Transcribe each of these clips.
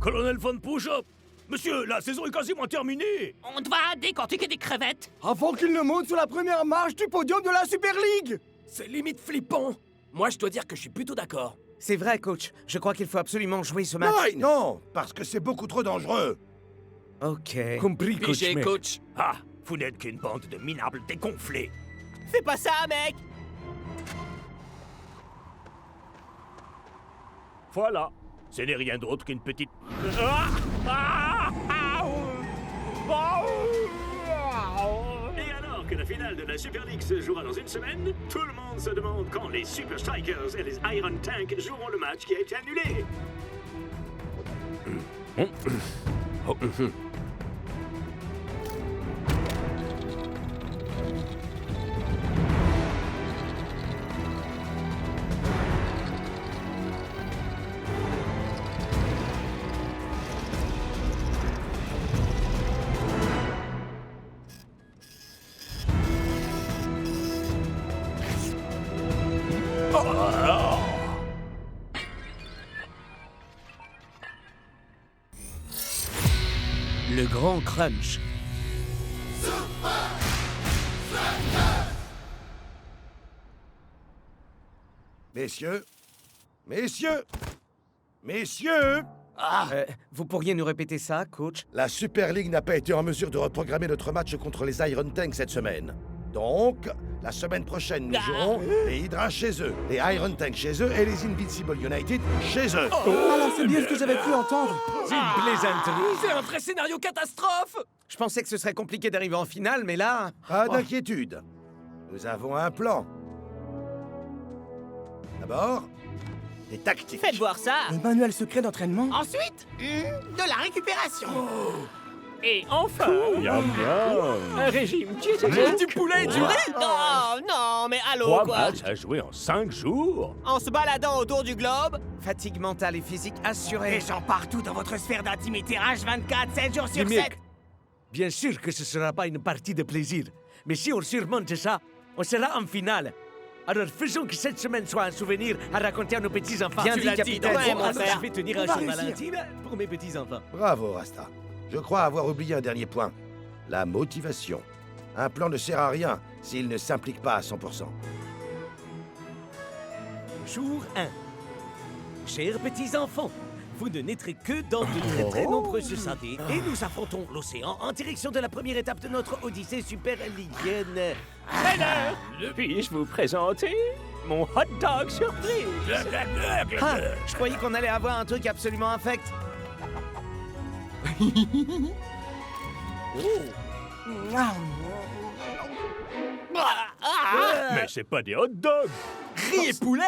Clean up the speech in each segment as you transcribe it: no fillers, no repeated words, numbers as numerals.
Colonel Von Push-Up! Monsieur, la saison est quasiment terminée! On doit décortiquer des crevettes. Avant qu'il ne monte sur la première marche du podium de la Super League. C'est limite flippant. Moi, je dois dire que je suis plutôt d'accord. C'est vrai, coach. Je crois qu'il faut absolument jouer ce match. Non, parce que c'est beaucoup trop dangereux. Ok. Compris, coach, Pigé, mec. coach. Ah, vous n'êtes qu'une bande de minables dégonflés. Fais pas ça, mec. Voilà. Ce n'est rien d'autre qu'une petite... Ah! Ah! Ah! Et alors que la finale de la Super League se jouera dans une semaine, tout le monde se demande quand les Super Strikers et les Iron Tank joueront le match qui a été annulé. Le grand crunch. Messieurs, messieurs, messieurs, Vous pourriez nous répéter ça, coach? la Super League n'a pas été en mesure de reprogrammer notre match contre les Iron Tanks cette semaine. Donc, la semaine prochaine, nous jouerons les Hydra chez eux, les Iron Tanks chez eux et les Invincible United chez eux. Ah là, c'est bien ce que j'avais cru entendre. C'est une plaisanterie. C'est un vrai scénario catastrophe. Je pensais que ce serait compliqué d'arriver en finale, mais là... Pas d'inquiétude. Nous avons un plan. D'abord, des tactiques. Faites voir ça. Le manuel secret d'entraînement. Ensuite, de la récupération. Et enfin, un régime Juste du poulet et du riz. Non, non, mais allô, 3 quoi. matchs à jouer en 5 jours? En se baladant autour du globe. Fatigue mentale et physique assurée. Des gens partout dans votre sphère d'intimité H24, 7 jours sur Mec, 7. bien sûr que ce sera pas une partie de plaisir, mais si on surmonte ça, on sera en finale. Alors faisons que cette semaine soit un souvenir à raconter à nos petits-enfants. Bien Tu dit, l'as capitaine. donc. Ouais, mon Alors, frère. je vais tenir un va jour réussir. Valentine pour mes petits-enfants. Bravo, Rasta. Je crois avoir oublié un dernier point. La motivation. Un plan ne sert à rien s'il ne s'implique pas à 100%. Jour 1. Chers petits-enfants, vous ne naîtrez que dans de très nombreuses années et nous affrontons l'océan en direction de la première étape de notre Odyssée super ligienne. puis-je vous présenter mon hot dog surprise? Ah, je croyais qu'on allait avoir un truc absolument infect. Mais c'est pas des hot dogs! Riz et poulet.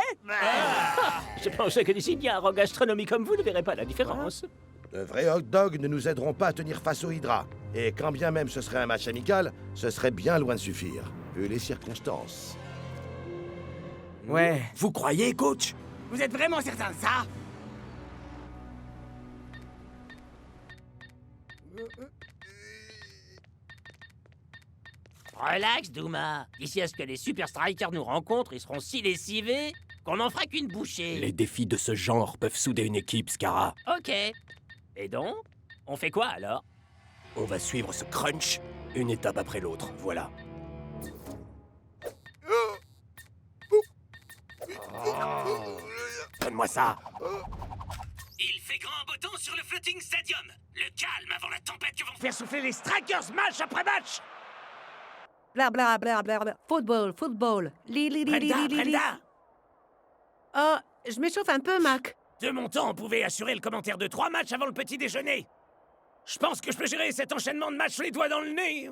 Je pensais que des signares en gastronomie comme vous ne verraient pas la différence. De vrais hot dogs ne nous aideront pas à tenir face aux Hydra. Et quand bien même ce serait un match amical, ce serait bien loin de suffire, vu les circonstances. Ouais. Vous croyez, coach? Vous êtes vraiment certain de ça? Relax, Douma. D'ici à ce que les Super Strikers nous rencontrent, ils seront si lessivés qu'on n'en fera qu'une bouchée. Les défis de ce genre peuvent souder une équipe, Scara. Ok. Et donc, on fait quoi alors? On va suivre ce crunch, une étape après l'autre, voilà. Donne-moi ça. Il fait grand beau temps sur le Floating Stadium. Le calme avant la tempête que vont Faire souffler les Strikers match après match. Bla bla bla bla bla. Football, football. Li li li li li li li. Brenda. Oh, je m'échauffe un peu, Mac. De mon temps, on pouvait assurer le commentaire de 3 matchs avant le petit déjeuner. Je pense que je peux gérer cet enchaînement de matchs les doigts dans le nez.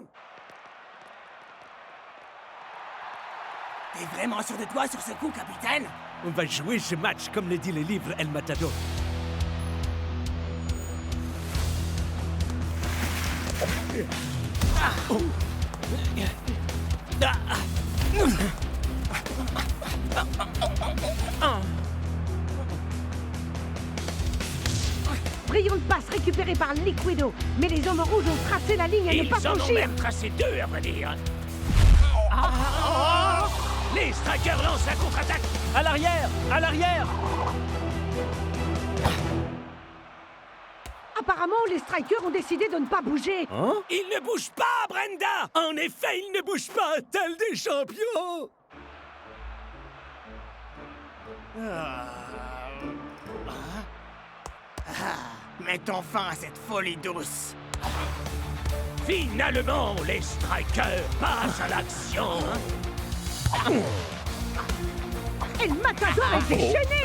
T'es vraiment sûr de toi sur ce coup, capitaine? On va jouer ce match comme le dit le livre El Matador. Brillante passe récupérée par Liquido. Mais les hommes rouges ont tracé la ligne à ne pas Ils en ont franchir. même tracé 2, à vrai dire. Les Strikers lancent la contre-attaque. À l'arrière. À l'arrière. apparemment, les strikers ont décidé de ne pas bouger. Il ne bouge pas, Brenda! En effet, il ne bouge pas, tel des champions! Mettons fin à cette folie douce. Finalement, les strikers passent à l'action. Et le matador est déchaîné.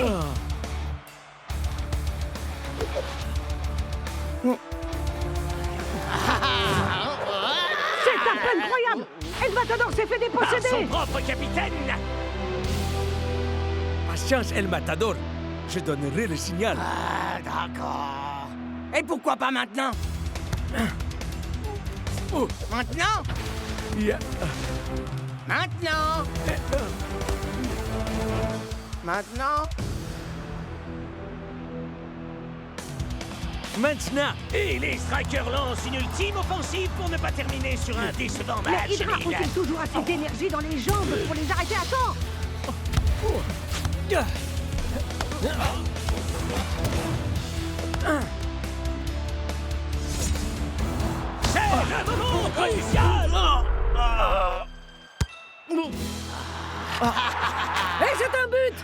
C'est un peu incroyable. Et le matador s'est fait Par son déposséder. propre capitaine. Patience, El Matador. Je donnerai le signal. Ah, d'accord. Et pourquoi pas maintenant? Maintenant? Maintenant? Maintenant? Maintenant! Et les strikers lancent une ultime offensive pour ne pas terminer sur un décevant Les match. Hydra nul. ont-ils toujours assez d'énergie dans les jambes pour les arrêter à temps? C'est le moment crucial. Et c'est un but.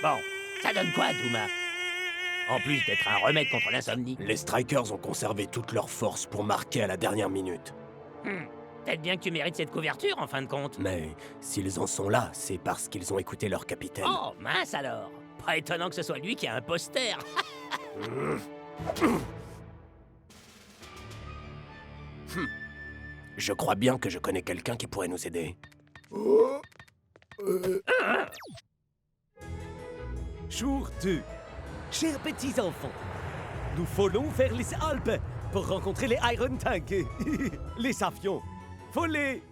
Bon, ça donne quoi, Douma? En plus d'être un remède contre l'insomnie. Les Strikers ont conservé toute leur force pour marquer à la dernière minute. Peut-être bien que tu mérites cette couverture, en fin de compte. Mais s'ils en sont là, c'est parce qu'ils ont écouté leur capitaine. Oh, mince alors. Pas étonnant que ce soit lui qui a un poster. Je crois bien que je connais quelqu'un qui pourrait nous aider. Jour 2. Chers petits enfants, nous volons vers les Alpes pour rencontrer les Iron Tank. Les avions. Volés.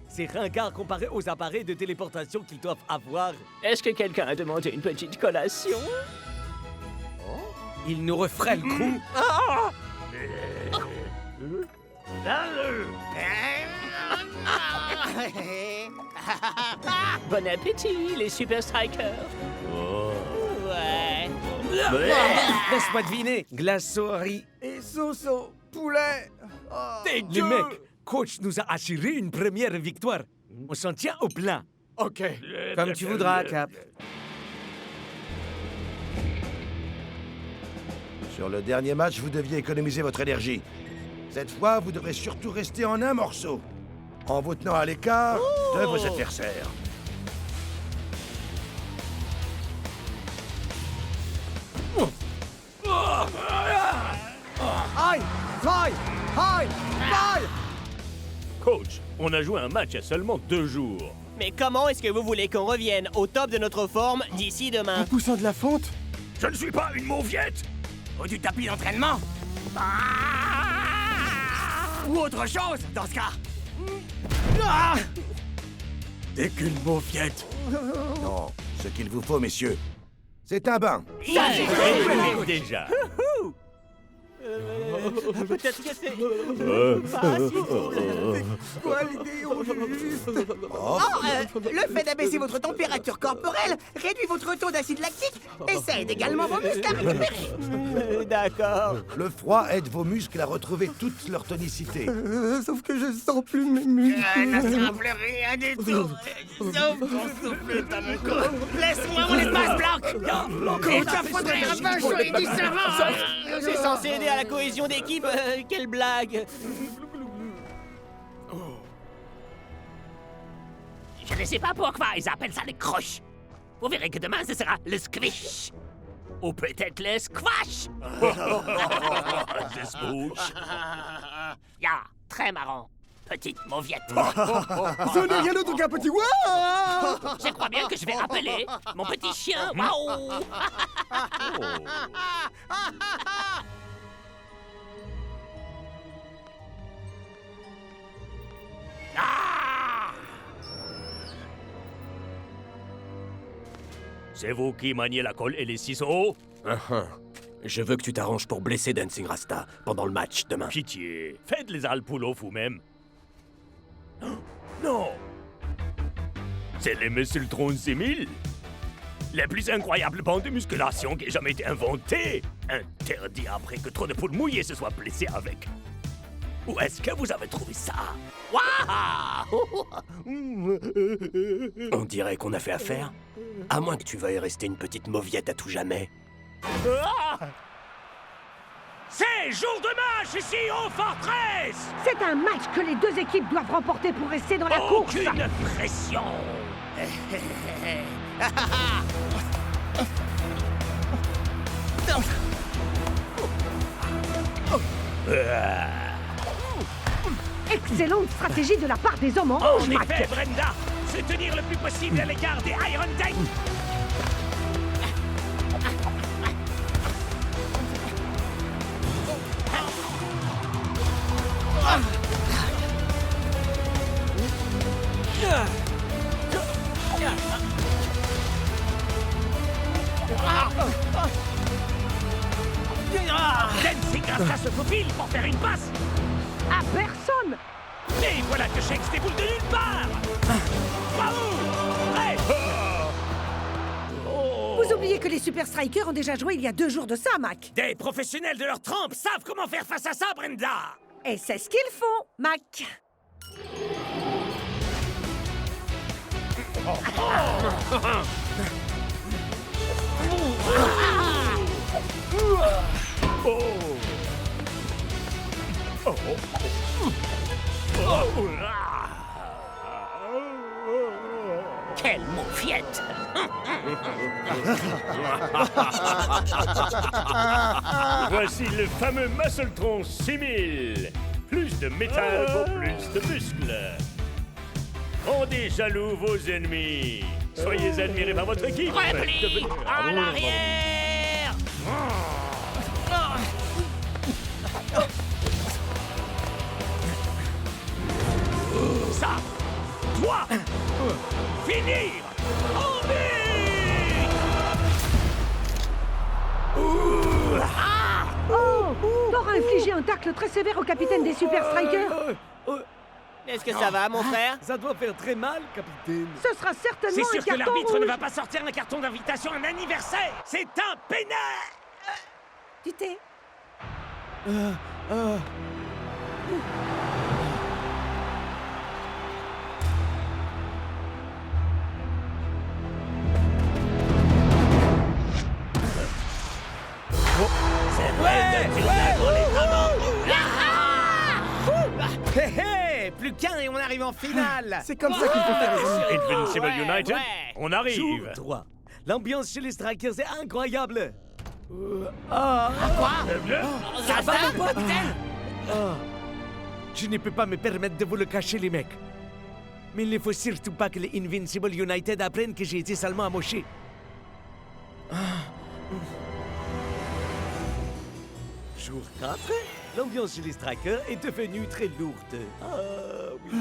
C'est ringard comparé aux appareils de téléportation qu'ils doivent avoir. Est-ce que quelqu'un a demandé une petite collation? Ils nous referaient le coup. Bon appétit, les Super Strikers. Ouais. Laisse-moi deviner. Glace au riz. Et sauce au poulet. Les mecs, coach nous a assuré une première victoire. On s'en tient au plan. Ok. Comme tu voudras, Cap. Sur le dernier match, vous deviez économiser votre énergie. Cette fois, vous devrez surtout rester en un morceau, en vous tenant à l'écart de vos adversaires. Aïe! Aïe! Aïe! Aïe! Coach, on a joué un match à seulement 2 jours. Mais comment est-ce que vous voulez qu'on revienne au top de notre forme d'ici demain? Poussant de la fonte? Je ne suis pas une mauviette. Ou du tapis d'entraînement? Ou autre chose, dans ce cas? T'es qu'une mauviette. Non, ce qu'il vous faut, messieurs, c'est un bain. Déjà. Peut-être que c'est... Quoi l'idée au juste? le fait d'abaisser votre température corporelle réduit votre taux d'acide lactique et ça aide également vos muscles à récupérer. D'accord. Le froid aide vos muscles à retrouver toute leur tonicité. Sauf que je sens plus mes muscles. Ne semble rien du tout. Sauf ton souffle dans mon corps. Laisse-moi mon espace, Blanc. Il te faudrait un bain chaud et du savon. C'est censé aider à la cohésion d'équipe. Quelle blague. Je ne sais pas pourquoi ils appellent ça le croche. Vous verrez que demain, ce sera le squish. Ou peut-être le squash. C'est smooch. Ya, très marrant. Petite mauviette. Ce n'est rien d'autre qu'un petit waouh! Je crois bien que je vais appeler mon petit chien. Waouh. Ah! C'est vous qui maniez la colle et les ciseaux? Je veux que tu t'arranges pour blesser Dancing Rasta pendant le match demain. Pitié, faites les alpoulos vous-même. Non! C'est les Messultrons 6000? La plus incroyable bande de musculation qui ait jamais été inventée. Interdit après que trop de poules mouillées se soient blessées avec. Où est-ce que vous avez trouvé ça? Waouh! On dirait qu'on a fait affaire. À moins que tu veuilles rester une petite mauviette à tout jamais. C'est jour de match ici au Fortress! C'est un match que les deux équipes doivent remporter pour rester dans la course. Aucune pression! Excellente stratégie de la part des hommes en rouge, En Mac. effet, Brenda, se tenir le plus possible à l'égard des Iron Tank. Dancing Rasta se faufile pour faire une passe. À personne. Et voilà que Shakes déboule de nulle part. Bravo! Prêt! Vous oubliez que les Super Strikers ont déjà joué il y a 2 jours de ça, Mac. Des professionnels de leur trempe savent comment faire face à ça, Brenda! Et c'est ce qu'ils font, Mac. Quelle mauviette! Voici le fameux Muscletron 6000. Plus de métal pour plus de muscles. Rendez jaloux vos ennemis. Soyez admirés par votre équipe. Repli! En arrière! Ça doit finir en vite! Oh, t'auras infligé un tacle très sévère au capitaine des Super Strikers. Est-ce que ça va, mon frère? Ça doit faire très mal, capitaine. Ce sera certainement C'est sûr un que carton l'arbitre rouge. ne va pas sortir un carton d'invitation à un anniversaire! C'est un pénal! Du thé. C'est vrai que tu l'as dans les Hé hé! Plus qu'un et on arrive en finale! C'est comme ça qu'il faut faire, les amis. Invincible United, ouais. on Jour arrive. 3. L'ambiance chez les Strikers est incroyable. Ça va, mon capitaine? Je ne peux pas me permettre de vous le cacher, les mecs. Mais il ne faut surtout pas que les Invincible United apprennent que j'ai été salement amoché. Jour 4. L'ambiance chez les Strikers est devenue très lourde. Oui.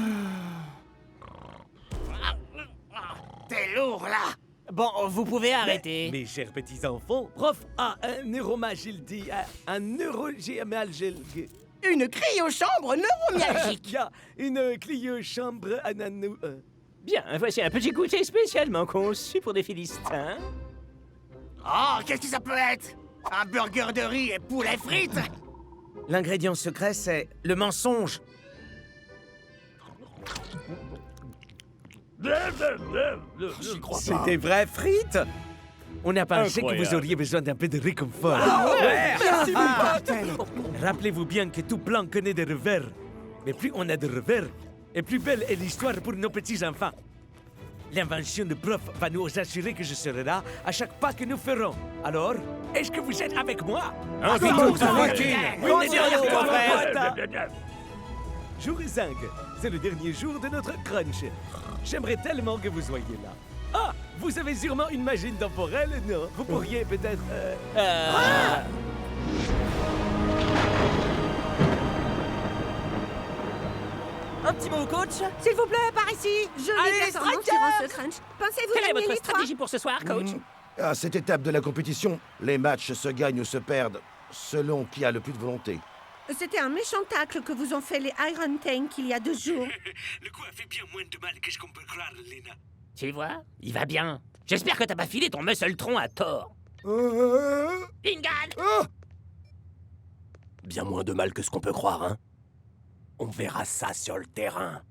T'es lourd, là! Bon, vous pouvez arrêter. Mes chers petits enfants, prof a un neuromagildi, un neurogémalgilgue. Une cryochambre neuromyalgique! Il y a une clio-chambre à nanou. Bien, voici un petit goûter spécialement conçu pour des Philistins. Oh, qu'est-ce que ça peut être? Un burger de riz et poulet frites? L'ingrédient secret, c'est le mensonge. C'est des vraies frites. On a pensé que vous Incroyable. auriez besoin d'un peu de réconfort. Merci, mon capitaine. Rappelez-vous bien que tout plan connaît des revers. Mais plus on a de revers, et plus belle est l'histoire pour nos petits-enfants. L'invention de prof va nous assurer que je serai là à chaque pas que nous ferons. Alors, est-ce que vous êtes avec moi? Jour 5, c'est le dernier jour de notre crunch. J'aimerais tellement que vous soyez là. Ah, vous avez sûrement une machine temporelle, non? Vous pourriez peut-être... Un petit mot, coach? S'il vous plaît, par ici. Je Allez, l'ai performance Strikers durant ce crunch. Pensez-vous Quelle est gagner votre les 3? stratégie pour ce soir, coach? À cette étape de la compétition, les matchs se gagnent ou se perdent selon qui a le plus de volonté. C'était un méchant tacle que vous ont fait les Iron Tank il y a 2 jours. Le coup a fait bien moins de mal que ce qu'on peut croire, Lena. Tu vois, il va bien. J'espère que t'as pas filé ton muscle-tron à tort. Ingan! Bien moins de mal que ce qu'on peut croire, hein. On verra ça sur le terrain.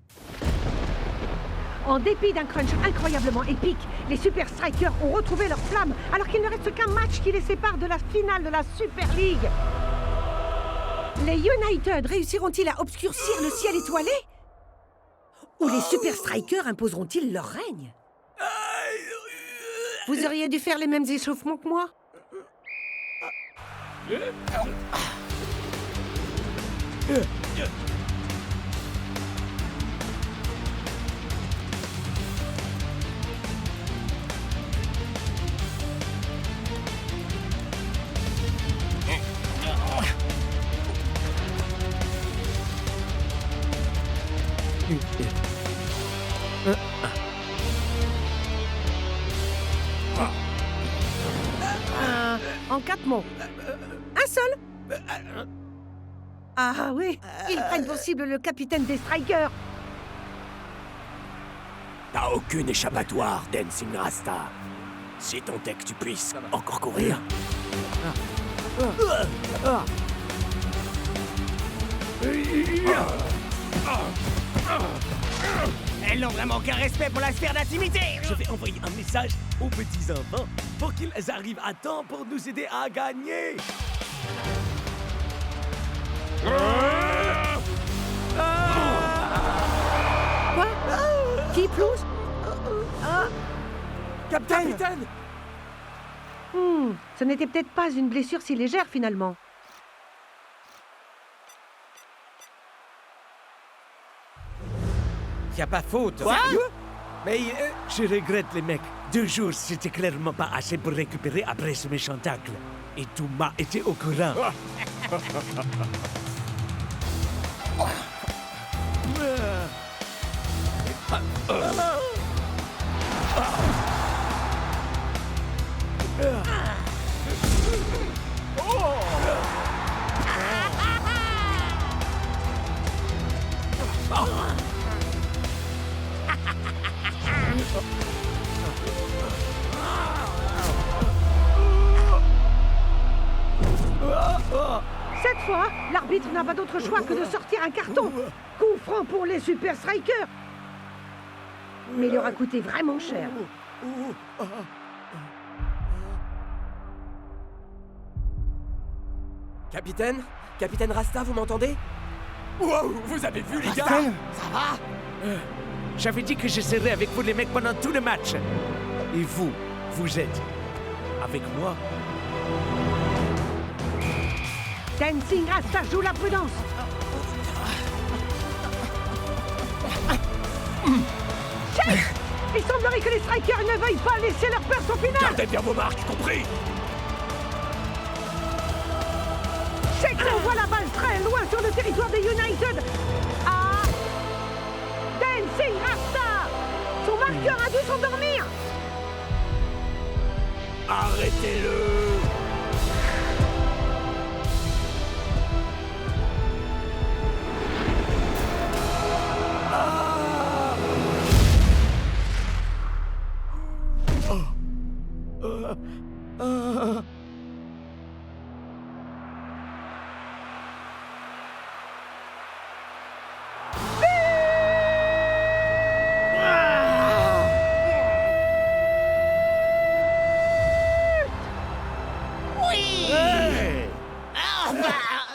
En dépit d'un crunch incroyablement épique, les Super Strikers ont retrouvé leur flamme alors qu'il ne reste qu'un match qui les sépare de la finale de la Super League. Les United réussiront-ils à obscurcir le ciel étoilé? Ou les Super Strikers imposeront-ils leur règne? Vous auriez dû faire les mêmes échauffements que moi. En 4 mots. Un seul. Ah oui, ils prennent pour cible le capitaine des Strikers. T'as aucune échappatoire, Dancing Rasta. Si tant est que tu puisses encore courir. Elles n'ont vraiment aucun respect pour la sphère d'intimité. Je vais envoyer un message aux petits enfants pour qu'ils arrivent à temps pour nous aider à gagner. Quoi? Qui Plouse? Capitaine. Ce n'était peut-être pas une blessure si légère finalement. Y a pas faute. Quoi? Mais je regrette les mecs. 2 jours, c'était clairement pas assez pour récupérer après ce méchant tacle. Et tout m'a été au courant. Cette fois, l'arbitre n'a pas d'autre choix que de sortir un carton. Coup franc pour les Super Strikers. Mais il aura coûté vraiment cher. Capitaine? Capitaine Rasta, vous m'entendez? Wow, vous avez vu, les gars? Ça va? J'avais dit que je serais avec vous les mecs pendant tout le match. Et vous, vous êtes avec moi. Dancing Rasta joue la prudence. Chef! Il semblerait que les Strikers ne veuillent pas laisser leur place au final. Gardez bien vos marques, compris? Check envoie la balle très loin sur le territoire des United. Ah! Dancing Rasta! Son marqueur a dû s'endormir. Arrêtez-le!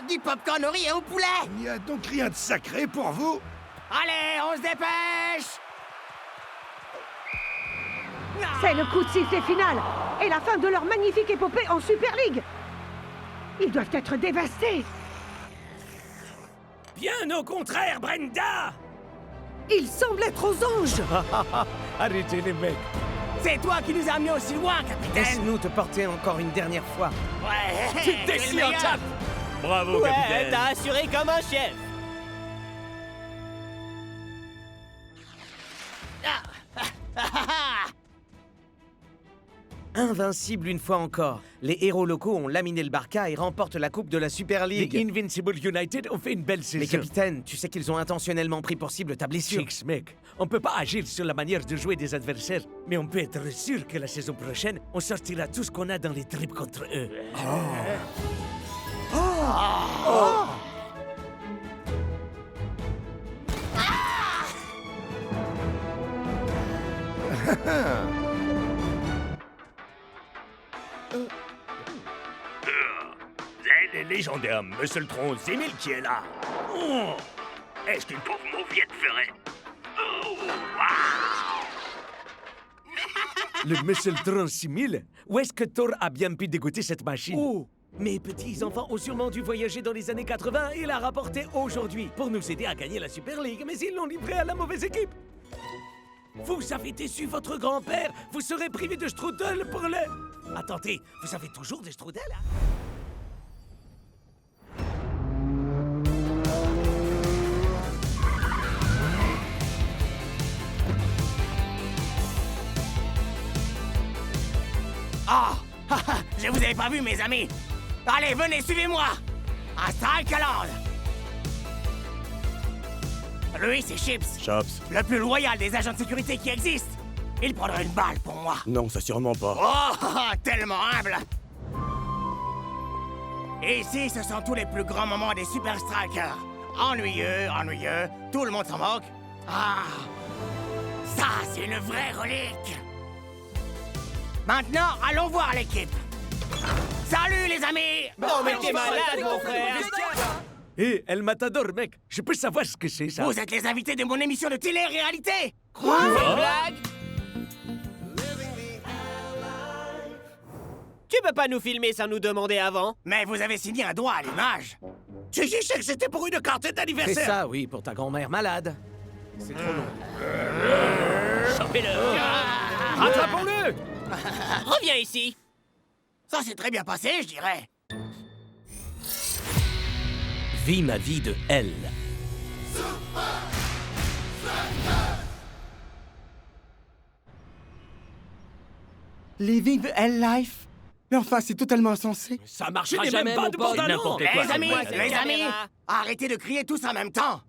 Du popcorn au riz et au poulet. Il n'y a donc rien de sacré pour vous? Allez, on se dépêche. C'est le coup de sifflet final et la fin de leur magnifique épopée en Super League. Ils doivent être dévastés. Bien au contraire, Brenda! Ils semblent être aux anges. Arrêtez les mecs. C'est toi qui nous as amenés aussi loin, capitaine. Laisse-nous te porter encore une dernière fois. Ouais. Tu te déchires, Cap! Bravo, Ouais, capitaine. t'as assuré comme un chef. Invincible une fois encore. Les héros locaux ont laminé le Barca et remportent la coupe de la Super League. Les Invincible United ont fait une belle saison. Mais capitaine, tu sais qu'ils ont intentionnellement pris pour cible ta blessure. Chicks, mec, on peut pas agir sur la manière de jouer des adversaires, mais on peut être sûr que la saison prochaine, on sortira tout ce qu'on a dans les tripes contre eux. C'est le légendaire Muscletron 6000 qui est là. Oh, est-ce qu'une pauvre mauviette ferait? Oh, Le Muscletron 6000? Où est-ce que Thor a bien pu dégoûter cette machine? Oh! Mes petits-enfants ont sûrement dû voyager dans les années 80 et la rapporter aujourd'hui pour nous aider à gagner la Super League, mais ils l'ont livré à la mauvaise équipe. Vous avez déçu votre grand-père. Vous serez privé de strudel pour le... Attendez, vous avez toujours des strudels, hein? Ah! Je vous avais pas vu, mes amis! Allez, venez, suivez-moi! À Strikeland! Lui, c'est Chips. Chops. Le plus loyal des agents de sécurité qui existent. Il prendrait une balle pour moi. Non, ça sûrement pas. Oh, tellement humble! Et ici, ce sont tous les plus grands moments des Super Strikers. Ennuyeux, ennuyeux, tout le monde s'en moque. Ah! Ça, c'est une vraie relique! Maintenant, allons voir l'équipe. Salut, les amis! Non, mais t'es malade, mon frère! Hé, El Matador, mec, je peux savoir ce que c'est, ça? Vous êtes les invités de mon émission de télé-réalité! Quoi? Blague? Tu peux pas nous filmer sans nous demander avant? Mais vous avez signé un droit à l'image. Je sais que c'était pour une carte d'anniversaire! C'est ça, oui, pour ta grand-mère malade. C'est trop long. Chopez-le! Rattrapons-le! Reviens ici! Ça s'est très bien passé, je dirais. Vis ma vie de L. Living the Hell Life? Mais enfin, c'est totalement insensé. Ça marchera jamais, mon pote. Les amis, arrêtez de crier tous en même temps.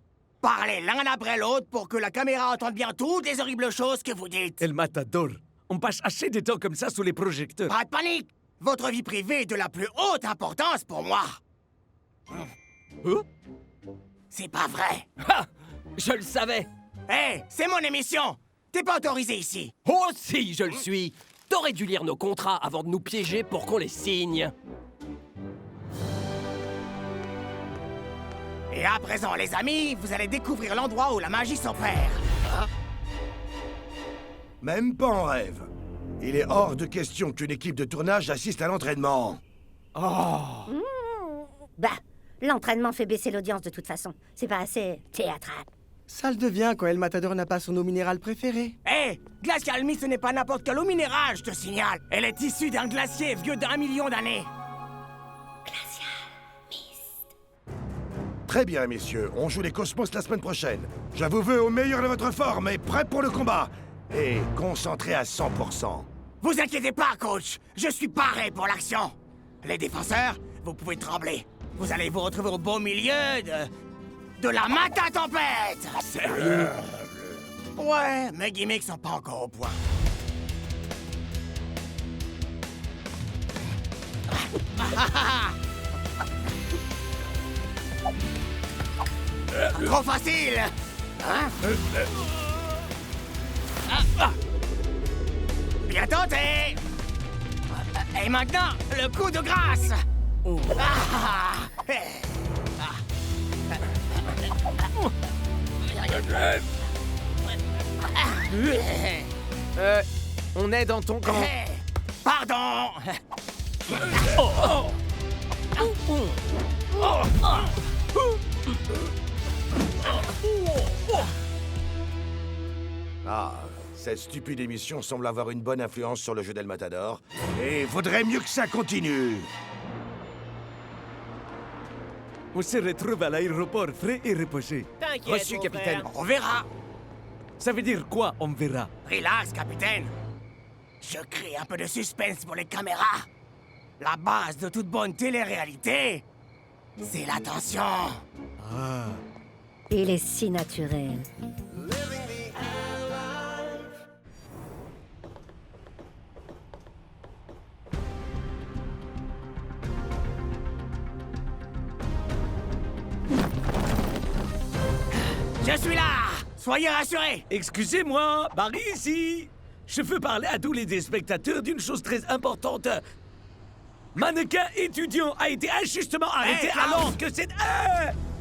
Parlez l'un après l'autre pour que la caméra entende bien toutes les horribles choses que vous dites. El Matador, on passe assez de temps comme ça sous les projecteurs. Pas de panique! Votre vie privée est de la plus haute importance pour moi. C'est pas vrai. Ha! Je le savais! Hé, c'est mon émission! T'es pas autorisé ici! Oh si, je le suis! T'aurais dû lire nos contrats avant de nous piéger pour qu'on les signe. Et à présent, les amis, vous allez découvrir l'endroit où la magie s'opère. Même pas en rêve. Il est hors de question qu'une équipe de tournage assiste à l'entraînement. Bah, l'entraînement fait baisser l'audience de toute façon. C'est pas assez théâtral. Ça le devient quand El Matador n'a pas son eau minérale préférée. Hé, Glacial Mist, ce n'est pas n'importe quelle eau minérale, je te signale. Elle est issue d'un glacier vieux d'1 million d'années. Très bien, messieurs. On joue les Cosmos la semaine prochaine. Je vous veux au meilleur de votre forme et prêt pour le combat. Et concentré à 100%. Vous inquiétez pas, coach. Je suis paré pour l'action. Les défenseurs, vous pouvez trembler. Vous allez vous retrouver au beau milieu de la mata-tempête. Sérieux? Ouais, mes gimmicks sont pas encore au point. Trop facile! Hein? Bien tenté! Et maintenant, le coup de grâce! On est dans ton camp. Pardon! Ah, cette stupide émission semble avoir une bonne influence sur le jeu d'El Matador. Et vaudrait mieux que ça continue. On se retrouve à l'aéroport frais et reposé. T'inquiète, Reçu, mon capitaine. frère. On verra. Ça veut dire quoi, on verra? Relax, capitaine. Je crée un peu de suspense pour les caméras. La base de toute bonne télé-réalité, c'est l'attention. Il est si naturel. Je suis là! Soyez rassurés! Excusez-moi, Barry ici. Je veux parler à tous les téléspectateurs d'une chose très importante. Mannequin étudiant a été injustement arrêté Klaus! alors que c'est...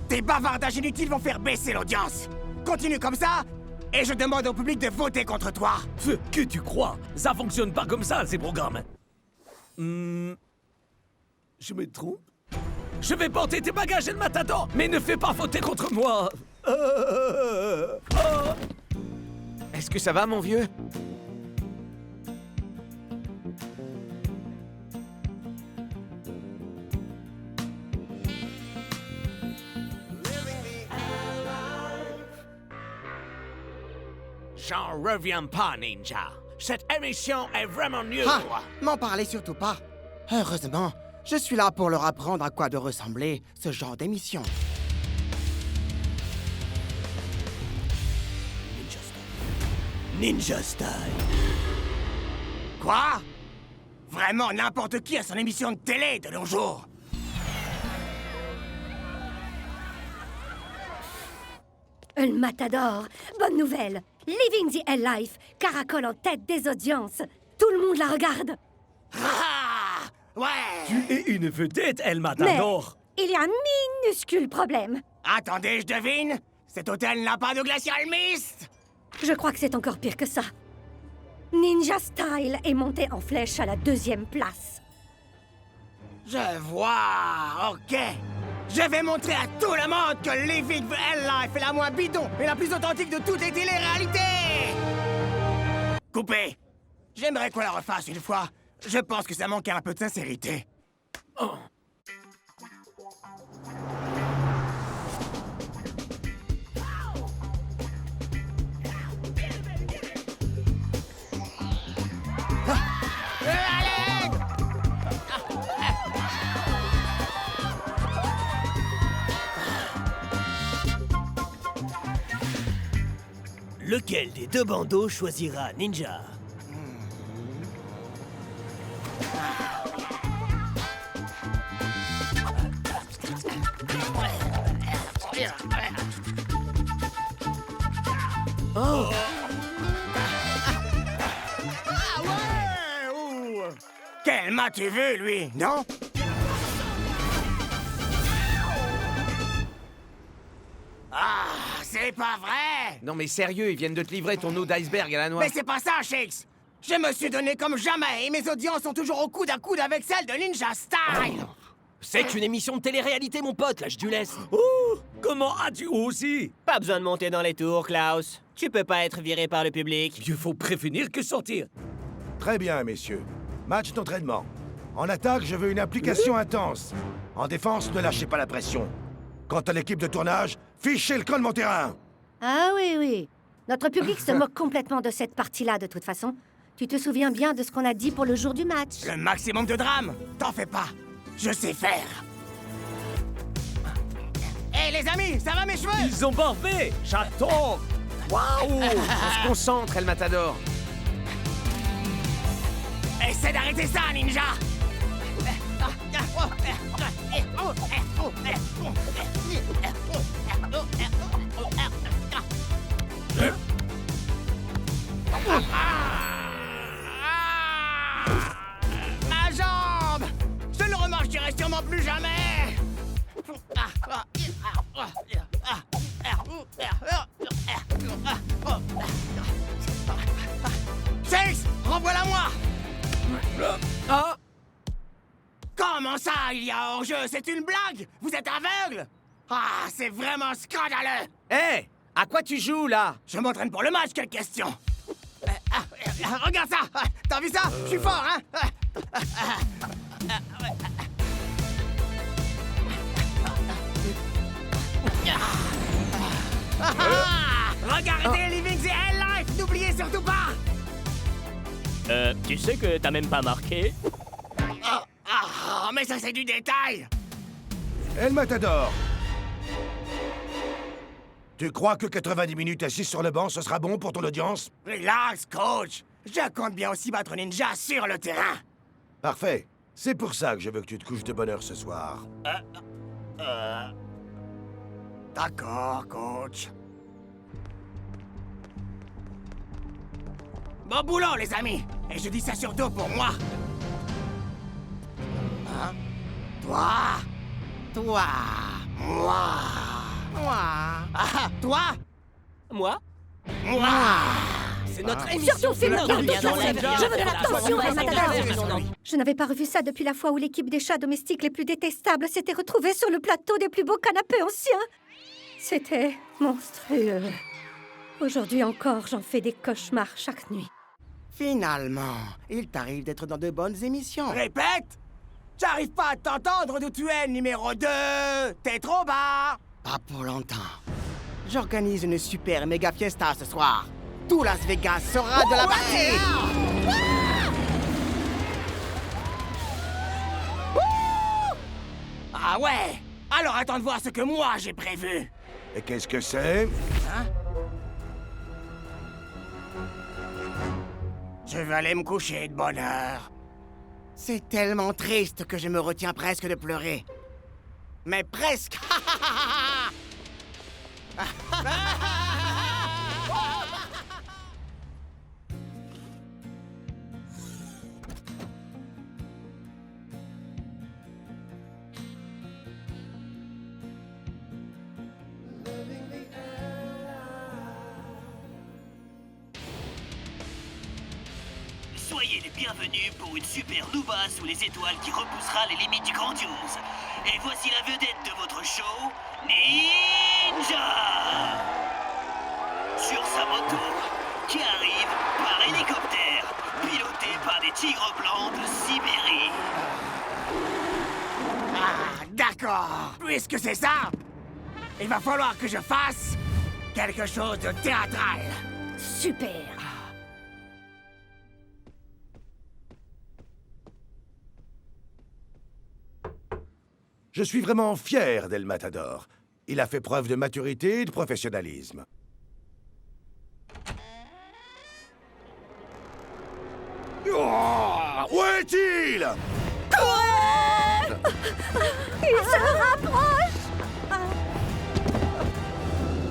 Tes bavardages inutiles vont faire baisser l'audience. Continue comme ça, et je demande au public de voter contre toi. Que tu crois? Ça fonctionne pas comme ça, ces programmes. Je me trompe? Je vais porter tes bagages, El Matador, mais ne fais pas voter contre moi. Est-ce que ça va, mon vieux? J'en reviens pas, Ninja. Cette émission est vraiment nulle. Ah, m'en parlez surtout pas. Heureusement, je suis là pour leur apprendre à quoi doit ressembler ce genre d'émission. Ninja Style. Quoi? Vraiment n'importe qui a son émission de télé de nos jours. El Matador, bonne nouvelle. Living the Hell Life caracole en tête des audiences. Tout le monde la regarde. Ah! Ouais! Tu es une vedette, El Mais Matador. il y a un minuscule problème. Attendez, je devine. Cet hôtel n'a pas de glacial mist. Je crois que c'est encore pire que ça. Ninja Style est monté en flèche à la 2e place. Je vois, ok. Je vais montrer à tout le monde que Living the Hell Life est la moins bidon et la plus authentique de toutes les téléréalités. Coupé. J'aimerais qu'on la refasse une fois. Je pense que ça manquait un peu de sincérité. Oh. Lequel des deux bandeaux choisira Ninja? Oh! Ah ouais! Ouh. Quel m'as-tu vu, lui, non? Ah, c'est pas vrai! Non mais sérieux, ils viennent de te livrer ton eau d'iceberg à la noix. Mais c'est pas ça, Shakes! Je me suis donné comme jamais et mes audiences sont toujours au coude à coude avec celles de Ninja Style! C'est une émission de télé-réalité, mon pote, lâche du laisse. Oh, comment as-tu aussi? Pas besoin de monter dans les tours, Klaus. Tu peux pas être viré par le public. Mieux faut prévenir que sortir. Très bien, messieurs. Match d'entraînement. En attaque, je veux une application intense. En défense, ne lâchez pas la pression. Quant à l'équipe de tournage, fichez le camp de mon terrain. Ah oui, oui. Notre public se moque complètement de cette partie-là, de toute façon. Tu te souviens bien de ce qu'on a dit pour le jour du match? Le maximum de drame! T'en fais pas! Je sais faire! Hé, les amis, ça va mes cheveux? Ils ont morvé! J'attends! Waouh! On se concentre, El Matador. Essaie d'arrêter ça, Ninja! Ma jambe! Je ne remarcherai sûrement plus jamais! Chase, renvoie-la-moi! Ah! Comment ça, il y a hors-jeu? C'est une blague? Vous êtes aveugle? Ah, c'est vraiment scandaleux! Hé! À quoi tu joues, là? Je m'entraîne pour le match, quelle question! Regarde ça! T'as vu ça? Je suis fort, hein? Regardez Living the Hell Life! N'oubliez surtout pas! Tu sais que t'as même pas marqué? Mais ça c'est du détail! El Matador! Tu crois que 90 minutes assis sur le banc, ce sera bon pour ton audience? Relax, coach! Je compte bien aussi battre Ninja sur le terrain! Parfait. C'est pour ça que je veux que tu te couches de bonne heure ce soir. D'accord, coach. Bon boulot, les amis! Et je dis ça surtout pour moi! Hein? Toi! Toi! Moi! Moi! Ah, toi! Moi? Moi! C'est notre émission. Surtout, filme-le bien bien dans dans la la vie. Je veux de l'attention, El Matador. Matador. Je n'avais pas revu ça depuis la fois où l'équipe des chats domestiques les plus détestables s'était retrouvée sur le plateau des plus beaux canapés anciens. C'était monstrueux. Aujourd'hui encore, j'en fais des cauchemars chaque nuit. Finalement, il t'arrive d'être dans de bonnes émissions. Répète! J'arrive pas à t'entendre d'où tu es, numéro 2! T'es trop bas! Pas pour longtemps. J'organise une super méga fiesta ce soir. Tout Las Vegas sera de la partie! Ah ouais? Alors attends de voir ce que moi j'ai prévu. Et qu'est-ce que c'est? Hein? Je vais aller me coucher de bonne heure. C'est tellement triste que je me retiens presque de pleurer. Mais presque! Soyez les bienvenus pour une super louba sous les étoiles qui repoussera les limites du grandiose. Et voici la vedette de votre show, Ninja! Sur sa moto, qui arrive par hélicoptère, piloté par des tigres blancs de Sibérie. Ah, d'accord! Puisque c'est ça, il va falloir que je fasse quelque chose de théâtral. Super! Je suis vraiment fier d'El Matador. Il a fait preuve de maturité et de professionnalisme. Oh, où est-il? Il se rapproche!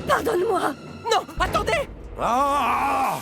Pardonne-moi! Non, attendez! Ah!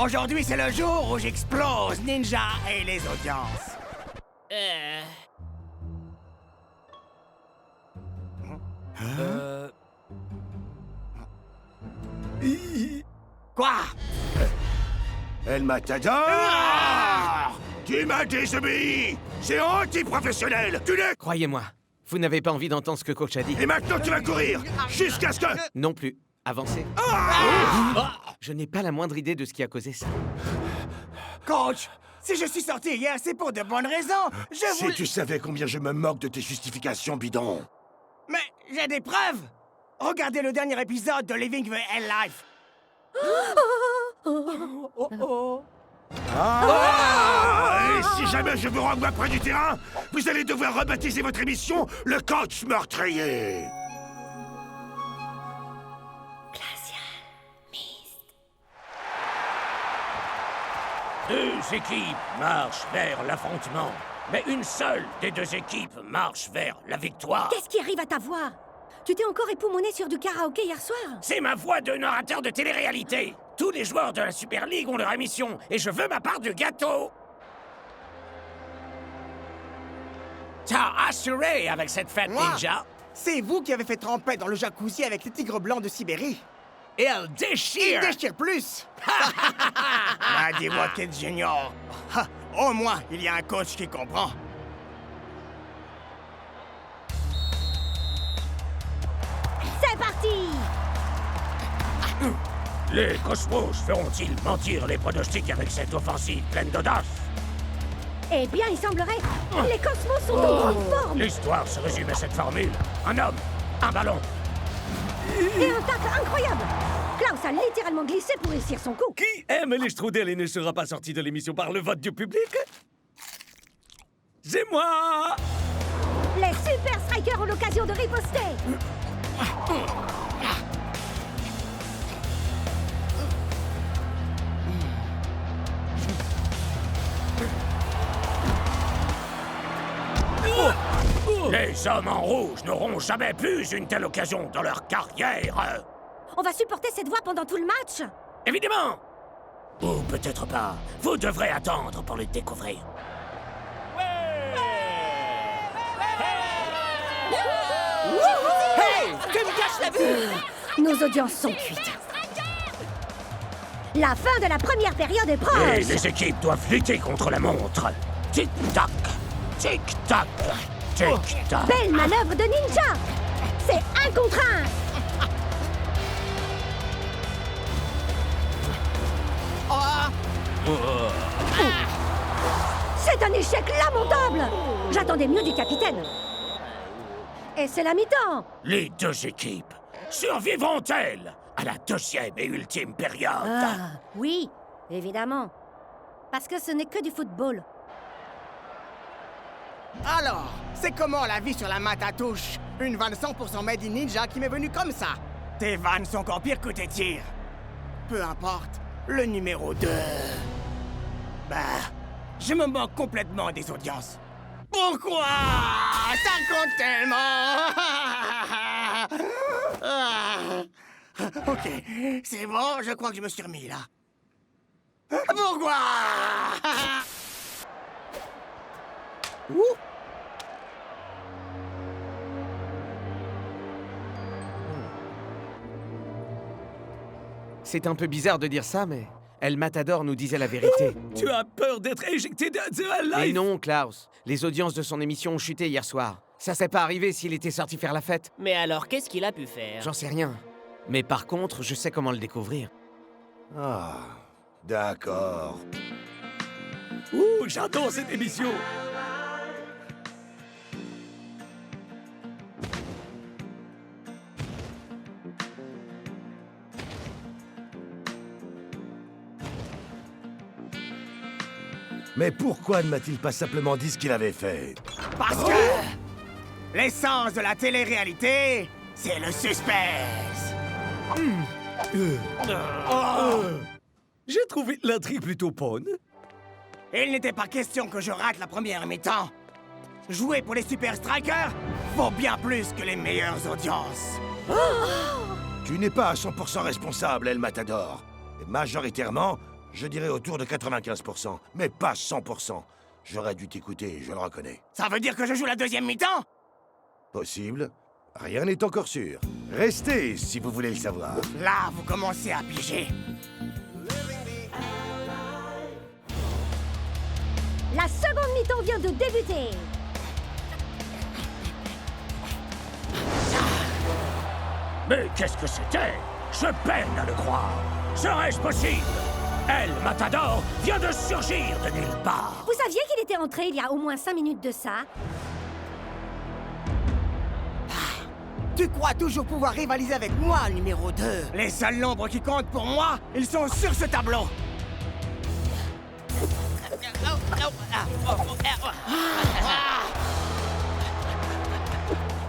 Aujourd'hui, c'est le jour où j'explose Ninja et les audiences. Quoi? El Matador! Tu m'as désobéi! C'est anti-professionnel! Tu l'es! Croyez-moi, vous n'avez pas envie d'entendre ce que coach a dit. Et maintenant, tu vas courir! Jusqu'à ce que... Non plus. Avancez. Je n'ai pas la moindre idée de ce qui a causé ça. Coach, si je suis sorti hier, c'est pour de bonnes raisons. Si tu savais combien je me moque de tes justifications bidons. Mais j'ai des preuves. Regardez le dernier épisode de Living the Hell Life. Et si jamais je vous renvoie près du terrain, vous allez devoir rebaptiser votre émission le coach meurtrier. Deux équipes marchent vers l'affrontement, mais une seule des deux équipes marche vers la victoire. Qu'est-ce qui arrive à ta voix? Tu t'es encore époumoné sur du karaoké hier soir? C'est ma voix de narrateur de télé-réalité. Tous les joueurs de la Super League ont leur émission, et je veux ma part du gâteau. T'as assuré avec cette fête, Moi? Ninja. C'est vous qui avez fait tremper dans le jacuzzi avec les tigres blancs de Sibérie. Et elle déchire! Il déchire plus. Ah, dis-moi, Kid Junior. Ah, au moins, il y a un coach qui comprend. C'est parti! Les Cosmos feront-ils mentir les pronostics avec cette offensive pleine d'audace? Eh bien, il semblerait. Les Cosmos sont en grande forme. L'histoire se résume à cette formule. Un homme, un ballon. Et un tacle incroyable. Klaus a littéralement glissé pour réussir son coup. Qui aime les strudels et ne sera pas sorti de l'émission par le vote du public? C'est moi! Les Super Strikers ont l'occasion de riposter. Les hommes en rouge n'auront jamais plus une telle occasion dans leur carrière. On va supporter cette voix pendant tout le match. Évidemment. Ou peut-être pas. Vous devrez attendre pour le découvrir. Hey! Que me cache la vue! Nos audiences sont cuites. La fin de la première période est Et proche. les équipes doivent lutter contre la montre. Tic-tac, tic-tac, tic-tac. Belle manœuvre de ninja. C'est 1 contre 1. C'est un échec lamentable. J'attendais mieux du capitaine. Et c'est la mi-temps. Les deux équipes survivront-elles à la deuxième et ultime période? Ah, oui, évidemment. Parce que ce n'est que du football. Alors, c'est comment la vie sur la mat à touche? Une vanne 100% made in ninja qui m'est venue comme ça. Tes vannes sont encore pires que tes tirs. Peu importe, le numéro 2. Bah, je me moque complètement des audiences. Pourquoi? Ça compte tellement. Ok, c'est bon, je crois que je me suis remis là. Pourquoi? C'est un peu bizarre de dire ça, mais El Matador nous disait la vérité. Tu as peur d'être éjecté de Life? Et non, Klaus. Les audiences de son émission ont chuté hier soir. Ça s'est pas arrivé s'il était sorti faire la fête. Mais alors, qu'est-ce qu'il a pu faire? J'en sais rien. Mais par contre, je sais comment le découvrir. Ah, d'accord. Ouh, j'adore cette émission. Mais pourquoi ne m'a-t-il pas simplement dit ce qu'il avait fait? Parce que l'essence de la télé-réalité, c'est le suspense. J'ai trouvé l'intrigue plutôt bonne. Il n'était pas question que je rate la première mi-temps. Jouer pour les Super Strikers vaut bien plus que les meilleures audiences. Tu n'es pas à 100% responsable, El Matador. Et majoritairement, je dirais autour de 95%, mais pas 100%. J'aurais dû t'écouter, je le reconnais. Ça veut dire que je joue la deuxième mi-temps? Possible. Rien n'est encore sûr. Restez, si vous voulez le savoir. Là, vous commencez à piger. La seconde mi-temps vient de débuter. Mais qu'est-ce que c'était? Je peine à le croire. Serait-ce possible? El Matador vient de surgir de nulle part. Vous saviez qu'il était entré il y a au moins 5 minutes de ça? Tu crois toujours pouvoir rivaliser avec moi, numéro 2? Les seuls nombres qui comptent pour moi, ils sont sur ce tableau.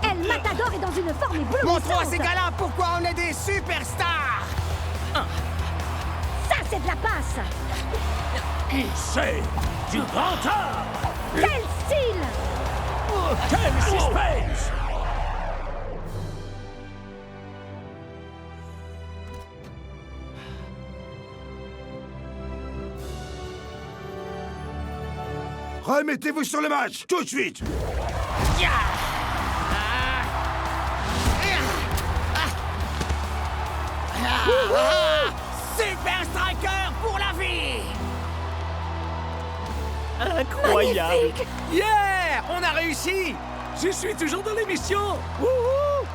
El Matador est dans une forme éblouissante. Montrons à ces gars-là pourquoi on est des superstars. Ça, c'est de la passe. C'est du grand art. Quel style! Quel suspense! Remettez-vous sur le match, tout de suite! Incroyable! Yeah! On a réussi! Je suis toujours dans l'émission! Wouhou!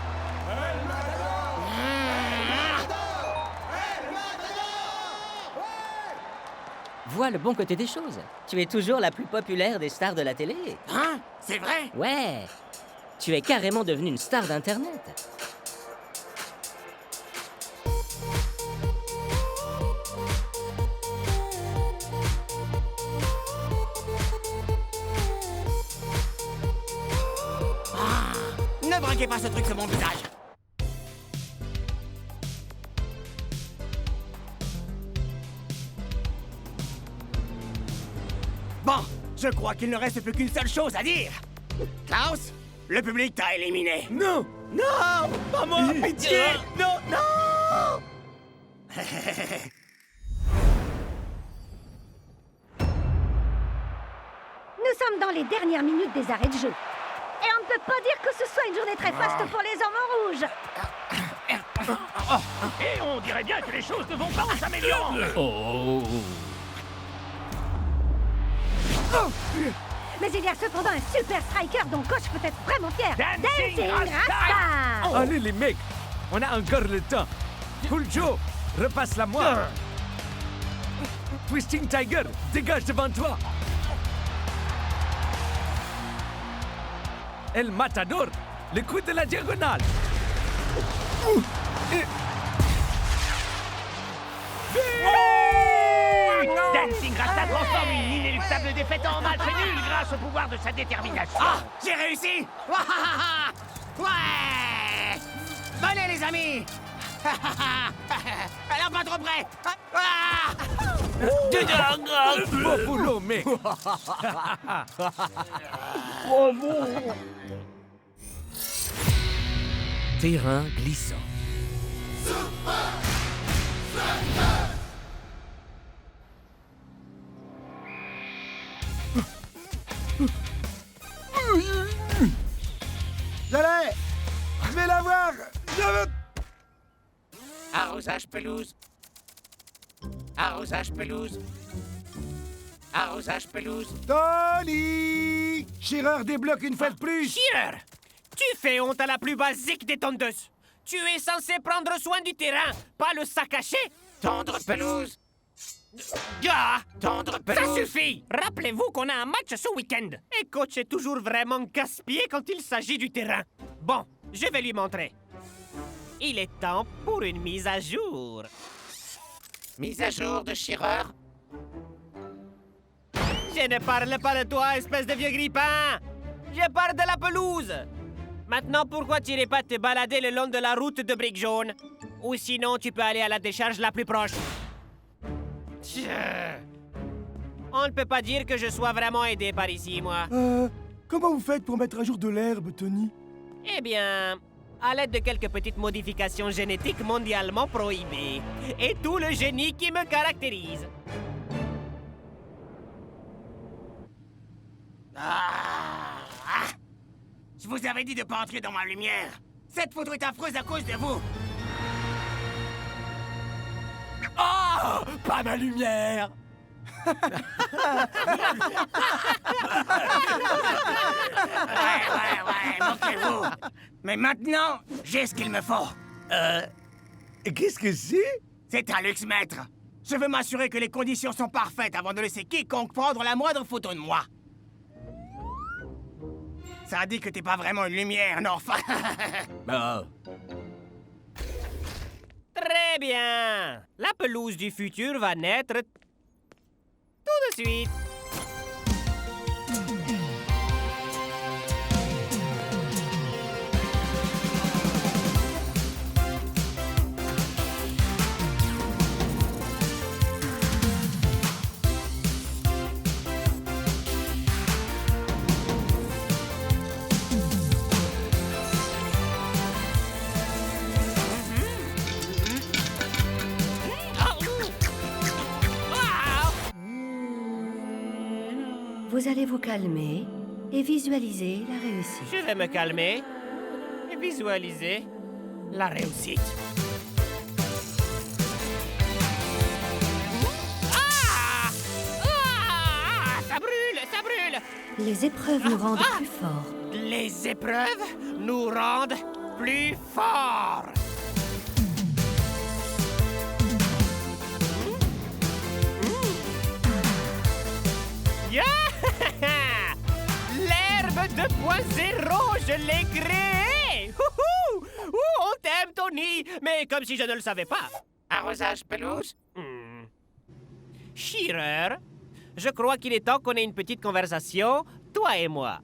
Vois le bon côté des choses. Tu es toujours la plus populaire des stars de la télé. Hein? C'est vrai? Ouais. Tu es carrément devenue une star d'Internet. Ne braquez pas ce truc sur mon visage. Bon, je crois qu'il ne reste plus qu'une seule chose à dire. Klaus, le public t'a éliminé. Non! Non! Pas moi! Pitié! Non! Non! Nous sommes dans les dernières minutes des arrêts de jeu. Et on ne peut pas dire que ce soit une journée très faste pour les hommes rouges. Et on dirait bien que les choses ne vont pas en s'améliorant. Oh. Mais il y a cependant un super striker dont coach peut être vraiment fier. Dancing Rasta! Allez les mecs, on a encore le temps. Cool Joe, repasse-la moi. Twisting Tiger, dégage devant toi. El Matador, le coup de la diagonale. Dancing Rasta transforme une inéluctable défaite en match nul grâce au pouvoir de sa détermination. Ah, j'ai réussi! Ouais! Venez les amis! Alors pas trop près! Bon boulot, mec. Terrain glissant. Allez! Je vais l'avoir! Arrosage pelouse. Arrosage pelouse. Arrosage pelouse. Tony! Shearer débloque une fois de plus! Shearer! Tu fais honte à la plus basique des tondeuses. Tu es censé prendre soin du terrain, pas le saccager. Tendre pelouse. Gars! Tendre Ça pelouse. suffit! Rappelez-vous qu'on a un match ce week-end. Et coach est toujours vraiment casse-pied quand il s'agit du terrain. Bon, je vais lui montrer. Il est temps pour une mise à jour. Mise à jour de Shearer. Je ne parle pas de toi, espèce de vieux grippin! Je parle de la pelouse! Maintenant, pourquoi tu n'irais pas te balader le long de la route de briques jaunes? Ou sinon, tu peux aller à la décharge la plus proche. On ne peut pas dire que je sois vraiment aidé par ici, moi. Comment vous faites pour mettre à jour de l'herbe, Tony? Eh bien, à l'aide de quelques petites modifications génétiques mondialement prohibées. Et tout le génie qui me caractérise. Je vous avais dit de pas entrer dans ma lumière. Cette photo est affreuse à cause de vous. Oh! Pas ma lumière! Ouais, moquez-vous. Mais maintenant, j'ai ce qu'il me faut. Qu'est-ce que c'est? C'est un luxe maître. Je veux m'assurer que les conditions sont parfaites avant de laisser quiconque prendre la moindre photo de moi. Ça dit que t'es pas vraiment une lumière, non, enfin. Très bien! La pelouse du futur va naître tout de suite. Vous allez vous calmer et visualiser la réussite. Je vais me calmer et visualiser la réussite. Ah! Ah! Ça brûle! Les épreuves nous rendent plus forts. Les épreuves nous rendent plus forts. Yeah! L'herbe 2.0, je l'ai créée! Ouhou! Ouh, on t'aime, Tony! Mais comme si je ne le savais pas. Arrosage pelouse? Shearer, je crois qu'il est temps qu'on ait une petite conversation, toi et moi.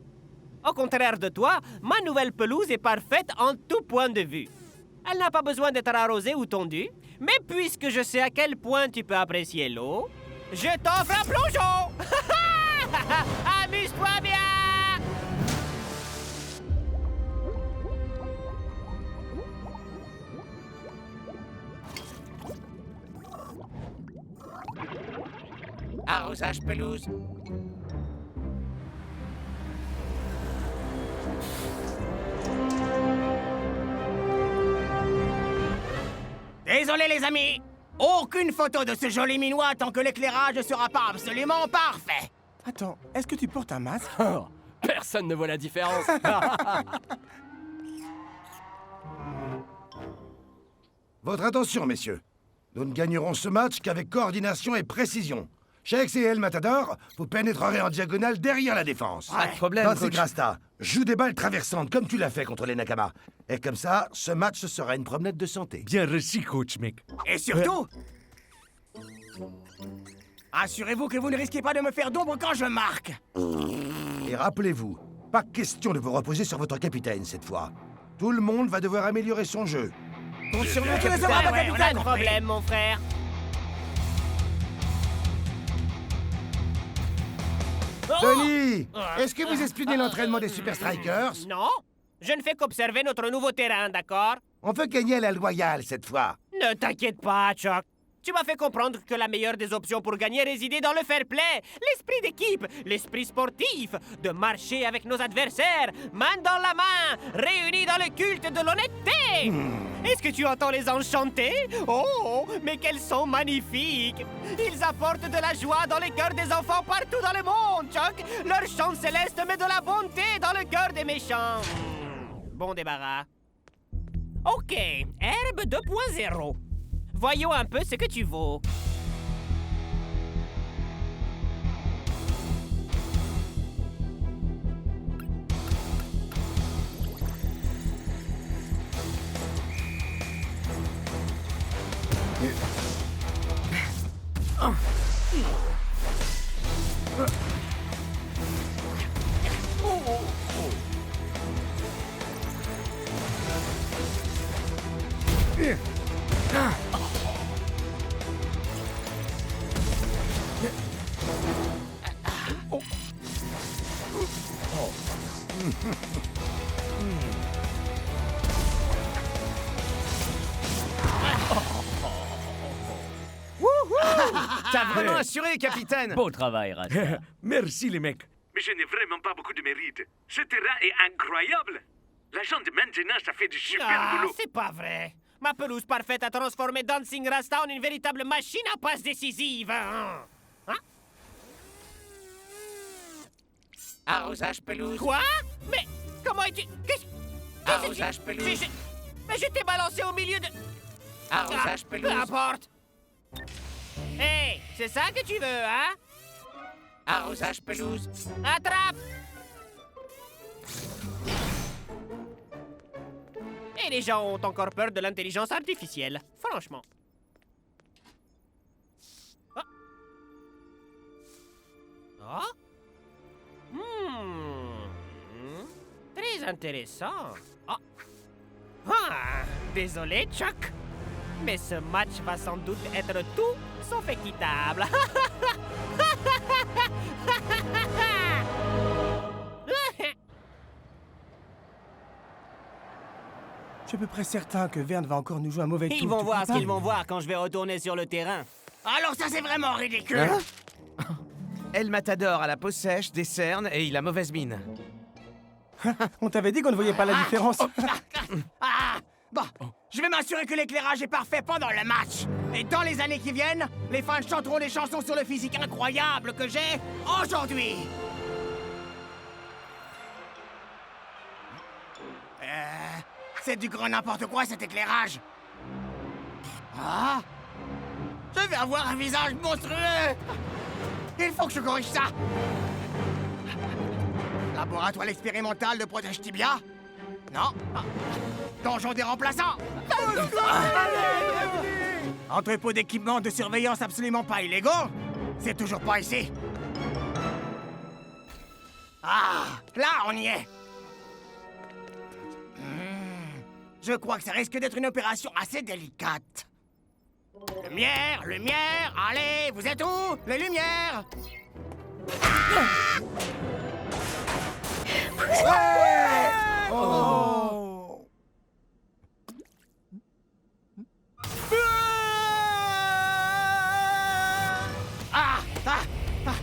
Au contraire de toi, ma nouvelle pelouse est parfaite en tout point de vue. Elle n'a pas besoin d'être arrosée ou tondue, mais puisque je sais à quel point tu peux apprécier l'eau, je t'offre un plongeon! Amuse-toi bien! Arrosage pelouse. Désolé les amis, aucune photo de ce joli minois tant que l'éclairage ne sera pas absolument parfait. Attends, est-ce que tu portes un masque? Personne ne voit la différence. Votre attention, messieurs. Nous ne gagnerons ce match qu'avec coordination et précision. Shex et El Matador, vous pénétrerez en diagonale derrière la défense. Pas de problème, Dancy coach. Grasta, joue des balles traversantes comme tu l'as fait contre les Nakama. Et comme ça, ce match sera une promenade de santé. Bien reçu, coach, mec. Et surtout, assurez-vous que vous ne risquez pas de me faire d'ombre quand je marque. Et rappelez-vous, pas question de vous reposer sur votre capitaine cette fois. Tout le monde va devoir améliorer son jeu. Compte sur nous, Ouais, capitaine. on a un problème, mon frère. Tony, est-ce que vous espionnez l'entraînement des Super Strikers? Non, je ne fais qu'observer notre nouveau terrain, d'accord? On veut gagner à la loyale cette fois. Ne t'inquiète pas, Chuck. Tu m'as fait comprendre que la meilleure des options pour gagner résidait dans le fair play, l'esprit d'équipe, l'esprit sportif, de marcher avec nos adversaires, main dans la main, réunis dans le culte de l'honnêteté. Est-ce que tu entends les anges chanter? Oh, mais quels sont magnifiques! Ils apportent de la joie dans les cœurs des enfants partout dans le monde, Chuck. Leur chant céleste met de la bonté dans le cœur des méchants. Bon débarras. Ok, herbe 2.0. Voyons un peu ce que tu vaux. T'as vraiment assuré, capitaine. Beau travail, Rasta. Merci, les mecs. Mais je n'ai vraiment pas beaucoup de mérite. Ce terrain est incroyable. L'agent de maintenance a fait du super boulot. C'est pas vrai. Ma pelouse parfaite a transformé Dancing Rasta en une véritable machine à passes décisives. Hein? Arrosage pelouse. Quoi? Mais comment es-tu... Arrosage pelouse. Mais je t'ai balancé au milieu de... Arrosage pelouse. Peu importe. Hey, c'est ça que tu veux, hein? Arrosage pelouse. Attrape! Et les gens ont encore peur de l'intelligence artificielle, franchement. Ah. Ah. Très intéressant. Ah. Ah. Désolé, Chuck. Mais ce match va sans doute être tout sauf équitable. Je suis à peu près certain que Verne va encore nous jouer un mauvais tour. Ils vont tu voir crois ce pas? qu'ils vont voir quand je vais retourner sur le terrain. Alors ça c'est vraiment ridicule. Hein? El Matador a la peau sèche, des cernes et il a mauvaise mine. On t'avait dit qu'on ne voyait pas la différence. Bon, je vais m'assurer que l'éclairage est parfait pendant le match. Et dans les années qui viennent, les fans chanteront des chansons sur le physique incroyable que j'ai aujourd'hui. C'est du grand n'importe quoi cet éclairage. Ah! Je vais avoir un visage monstrueux! Il faut que je corrige ça! Laboratoire expérimental de protège tibia? Non? Ah. Donjon des remplaçants? Entrepôt d'équipements de surveillance absolument pas illégaux? C'est toujours pas ici. Ah! Là, on y est! Je crois que ça risque d'être une opération assez délicate. Lumière, lumière, allez, vous êtes où? Les lumières! Ouais! Oh! Ah! Ah! Ah!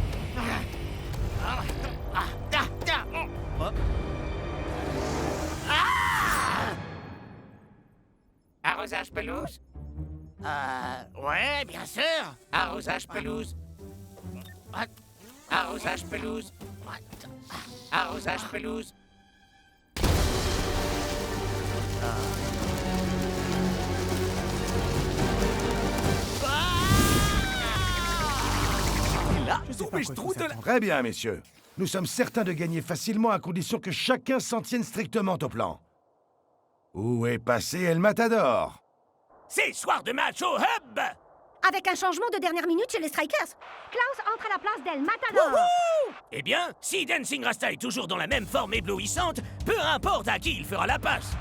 Ah! Arrosage pelouse? Ouais, bien sûr. Arrosage pelouse. Arrosage pelouse. Arrosage pelouse. Là, je trouve de la... Très bien, messieurs. Nous sommes certains de gagner facilement à condition que chacun s'en tienne strictement au plan. Où est passé El Matador? C'est soir de match au hub! Avec un changement de dernière minute chez les Strikers. Klaus entre à la place d'El Matador. Wouhou! Eh bien, si Dancing Rasta est toujours dans la même forme éblouissante, peu importe à qui il fera la passe.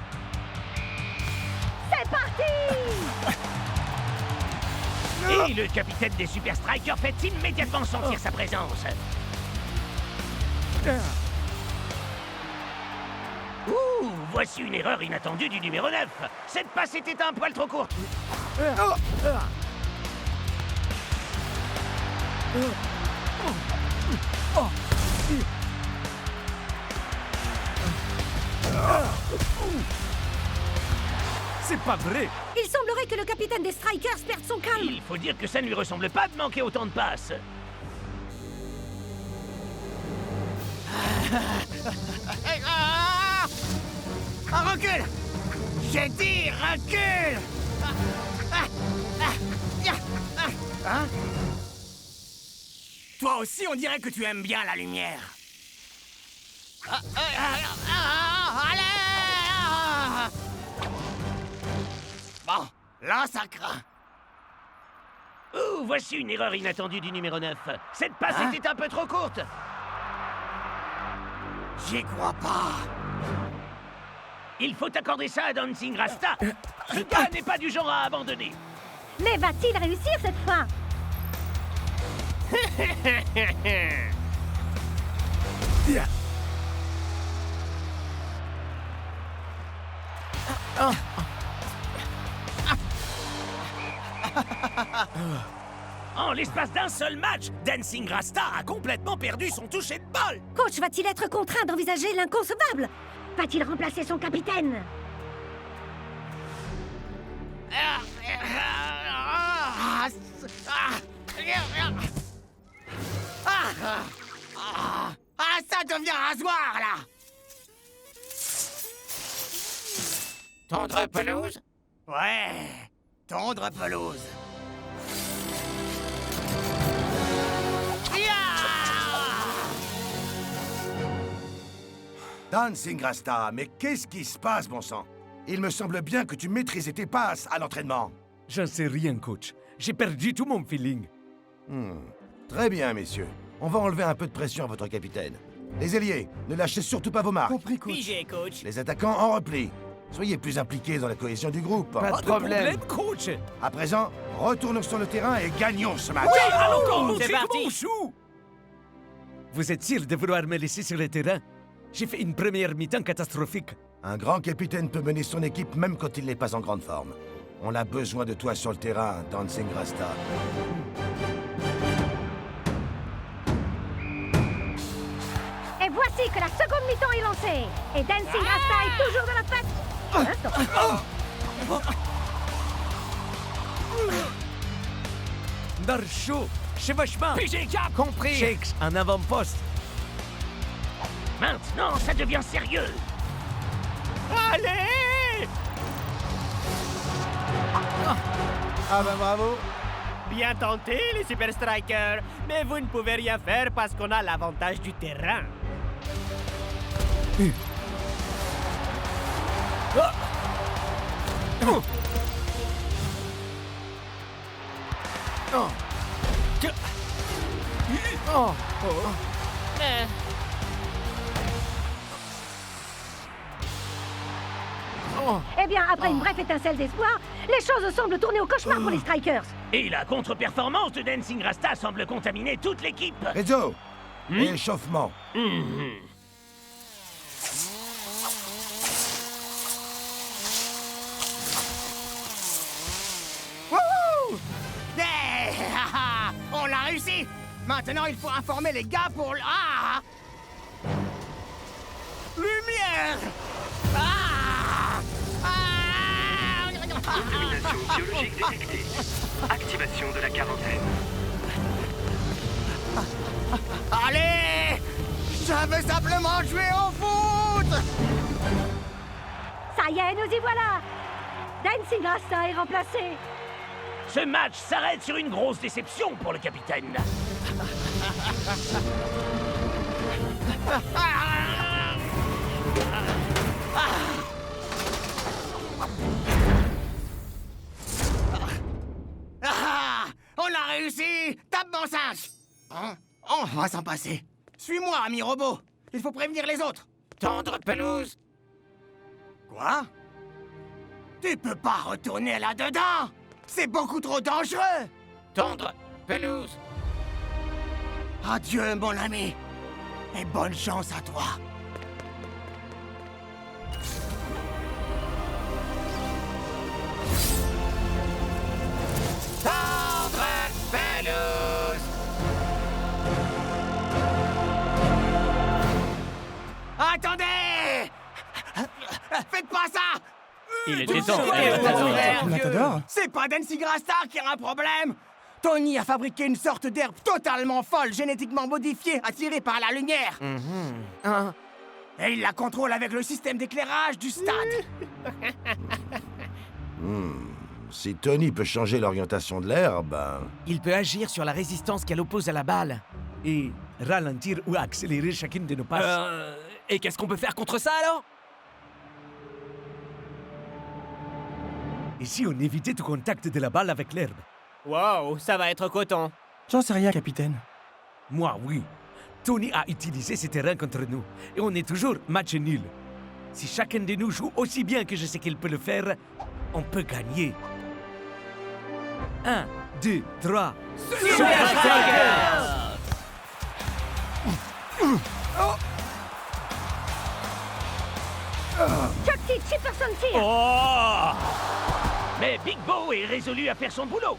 C'est parti! Et le capitaine des Super Strikers fait immédiatement sentir sa présence. Ouh, voici une erreur inattendue du numéro 9. Cette passe était un poil trop courte. C'est pas vrai! Il semblerait que le capitaine des Strikers perde son calme. Il faut dire que ça ne lui ressemble pas de manquer autant de passes. Recule! J'ai dit recule! Hein? Toi aussi, on dirait que tu aimes bien la lumière. Allez! Bon, là, ça craint. Ouh, voici une erreur inattendue du numéro 9. Cette passe était un peu trop courte. J'y crois pas. Il faut accorder ça à Dancing Rasta. Ce gars n'est pas du genre à abandonner. Mais va-t-il réussir cette fois? En l'espace d'un seul match, Dancing Rasta a complètement perdu son toucher de balle. Coach va-t-il être contraint d'envisager l'inconcevable? Va-t-il remplacer son capitaine? Ça devient rasoir, là! Tondre pelouse? Ouais, tondre pelouse. Dancing Rasta, mais qu'est-ce qui se passe, bon sang? Il me semble bien que tu maîtrisais tes passes à l'entraînement. J'en sais rien, coach. J'ai perdu tout mon feeling. Très bien, messieurs. On va enlever un peu de pression à votre capitaine. Les ailiers, ne lâchez surtout pas vos marques. Compris, coach. Pigé, coach. Les attaquants en repli. Soyez plus impliqués dans la cohésion du groupe. Pas de problème, coach. À présent, retournons sur le terrain et gagnons ce match. Oui, allons, c'est parti. mon chou. Vous êtes sûr de vouloir me laisser sur le terrain? J'ai fait une première mi-temps catastrophique. Un grand capitaine peut mener son équipe même quand il n'est pas en grande forme. On a besoin de toi sur le terrain, Dancing Rasta. Et voici que la seconde mi-temps est lancée. Et Dancing Rasta est toujours dans la passe. Darcho, chevauchement. Pigé cap. Compris. Shakes en avant-poste. Maintenant, ça devient sérieux. Allez! Ah bah bravo. Bien tenté, les Super Strikers. Mais vous ne pouvez rien faire parce qu'on a l'avantage du terrain. Eh bien, après une brève étincelle d'espoir, les choses semblent tourner au cauchemar pour les Strikers. Et la contre-performance de Dancing Rasta semble contaminer toute l'équipe. Rizzo, échauffement. Wouhou! Yeah! On l'a réussi! Maintenant, il faut informer les gars pour... Ah! Lumière! Ah! Ah! Contamination biologique détectée. Activation de la quarantaine. Allez! Je veux simplement jouer au foot! Ça y est, nous y voilà. Dancing Rasta est remplacé. Ce match s'arrête sur une grosse déception pour le capitaine. On a réussi! Tape mon singe! Hein? On va s'en passer. Suis-moi, ami robot. Il faut prévenir les autres. Tendre pelouse. Quoi? Tu peux pas retourner là-dedans! C'est beaucoup trop dangereux! Tendre pelouse. Adieu, mon ami. Et bonne chance à toi. Tendre pelouse. Attendez! Faites pas ça! Il était temps. Matador? C'est pas Dancing Rasta qui a un problème! Tony a fabriqué une sorte d'herbe totalement folle, génétiquement modifiée, attirée par la lumière. Et il la contrôle avec le système d'éclairage du stade. Si Tony peut changer l'orientation de l'herbe... Il peut agir sur la résistance qu'elle oppose à la balle. Et ralentir ou accélérer chacune de nos passes. Et qu'est-ce qu'on peut faire contre ça alors? Et si on évitait tout contact de la balle avec l'herbe? Wow, ça va être coton. J'en sais rien, capitaine. Moi, oui. Tony a utilisé ce terrain contre nous. Et on est toujours match nul. Si chacun de nous joue aussi bien que je sais qu'il peut le faire, on peut gagner. 1, 2, 3... Super Strikers! Chuck T, Chipperson tire. Oh! Mais Big Bo est résolu à faire son boulot.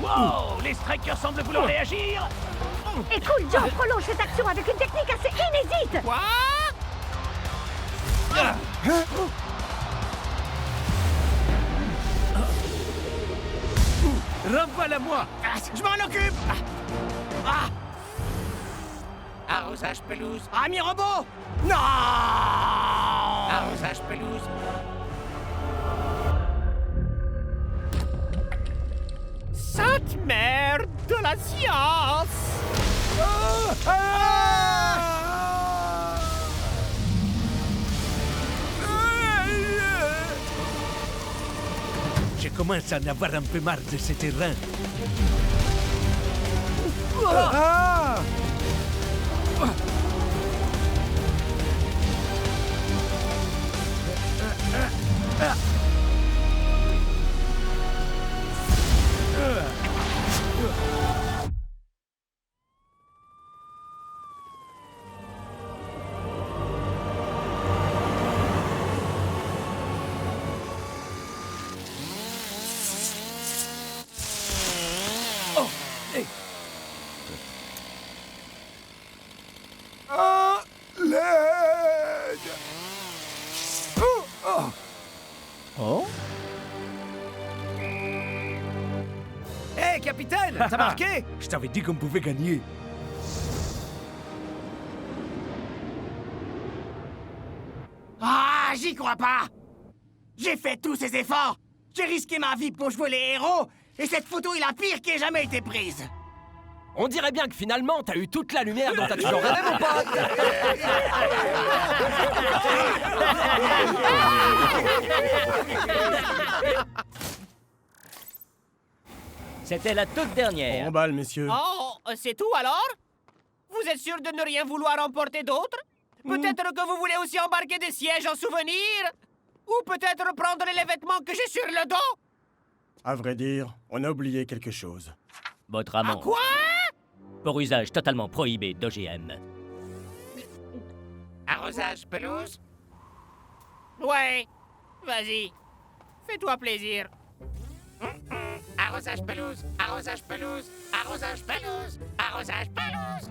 Wow! Les Strikers semblent vouloir réagir. Et Cool Joe prolonge cette action avec une technique assez inédite. Quoi? Renvoie-la-moi! Je m'en occupe! Arrosage pelouse. Ami robot! Non! Arrosage pelouse. Sainte mère de la science! Je commence à en avoir un peu marre de ce terrain. Hé, capitaine, t'as marqué? Je t'avais dit qu'on pouvait gagner. j'y crois pas. J'ai fait tous ces efforts. J'ai risqué ma vie pour jouer les héros. Et cette photo est la pire qui ait jamais été prise. On dirait bien que finalement, t'as eu toute la lumière dont t'as toujours rêvé, mon pote. C'était la toute dernière. Bon bal, messieurs. Oh, c'est tout alors? Vous êtes sûr de ne rien vouloir emporter d'autre? Peut-être que vous voulez aussi embarquer des sièges en souvenir? Ou peut-être prendre les vêtements que j'ai sur le dos? À vrai dire, on a oublié quelque chose. Votre amant. Quoi? Pour usage totalement prohibé d'OGM. Arrosage pelouse? Ouais, vas-y. Fais-toi plaisir. Arrosage pelouse, arrosage pelouse, arrosage pelouse, arrosage pelouse.